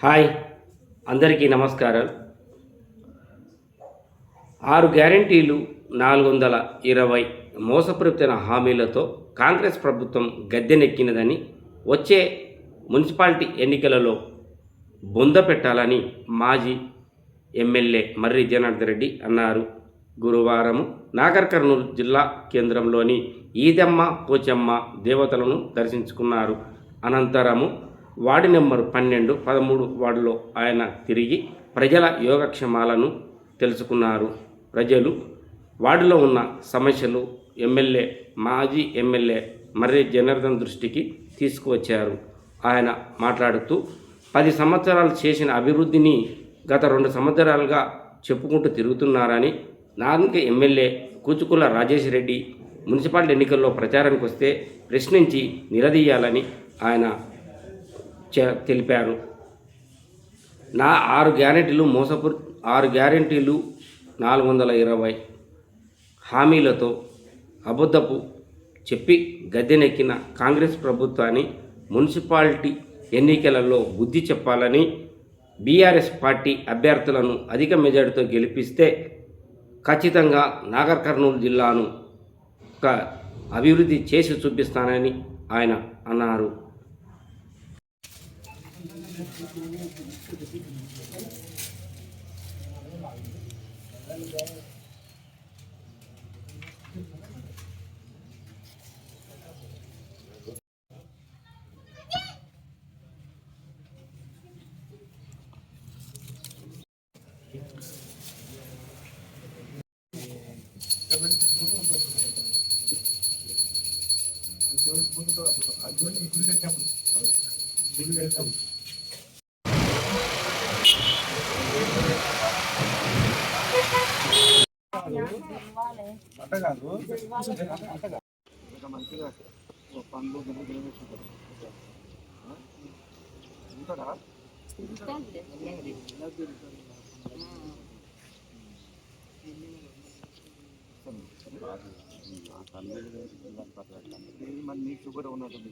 Hi అందరికీ నమస్కారాలు. 6 గ్యారంటీలు 420 మోసపూరిత హామీలతో కాంగ్రెస్ ప్రభుత్వం గద్దెనెక్కినదని, వచ్చే మున్సిపాలిటీ ఎన్నికలలో బొంద పెట్టాలని మాజీ ఎమ్మెల్యే మర్రి జనార్దన్ రెడ్డి అన్నారు. గురువారం నాగర్ కర్నూలు జిల్లా కేంద్రంలోని ఈదమ్మ పోచమ్మ దేవతలను దర్శించుకున్నారు. అనంతరము వార్డు నెంబర్ 12, 13 వార్డులో ఆయన తిరిగి ప్రజల యోగక్షేమాలను తెలుసుకున్నారు. ప్రజలు వార్డులో ఉన్న సమస్యలు మాజీ ఎమ్మెల్యే మర్రి జనార్దన్ దృష్టికి తీసుకువచ్చారు. ఆయన మాట్లాడుతూ 10 సంవత్సరాలు చేసిన అభివృద్ధిని గత 2 సంవత్సరాలుగా చెప్పుకుంటూ తిరుగుతున్నారని, నార్నిక ఎమ్మెల్యే కూచుకుల రాజేష్ రెడ్డి మున్సిపాలిటీ ఎన్నికల్లో ప్రచారానికి వస్తే ప్రశ్నించి నిలదీయాలని ఆయన తెలిపారు. 6 గ్యారెంటీలు 420 హామీలతో అబద్ధపు చెప్పి గద్దెనెక్కిన కాంగ్రెస్ ప్రభుత్వాన్ని మున్సిపాలిటీ ఎన్నికలలో బుద్ధి చెప్పాలని, బీఆర్ఎస్ పార్టీ అభ్యర్థులను అధిక మెజార్టీతో గెలిపిస్తే ఖచ్చితంగా నాగర్ కర్నూలు జిల్లాను అభివృద్ధి చేసి చూపిస్తానని ఆయన అన్నారు. మంచిగా పండ్లు ఉంటాడా మరి నీకు షుగర్ ఉన్నట్టుంది.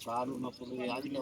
కాలు నొప్పులు యాదిలో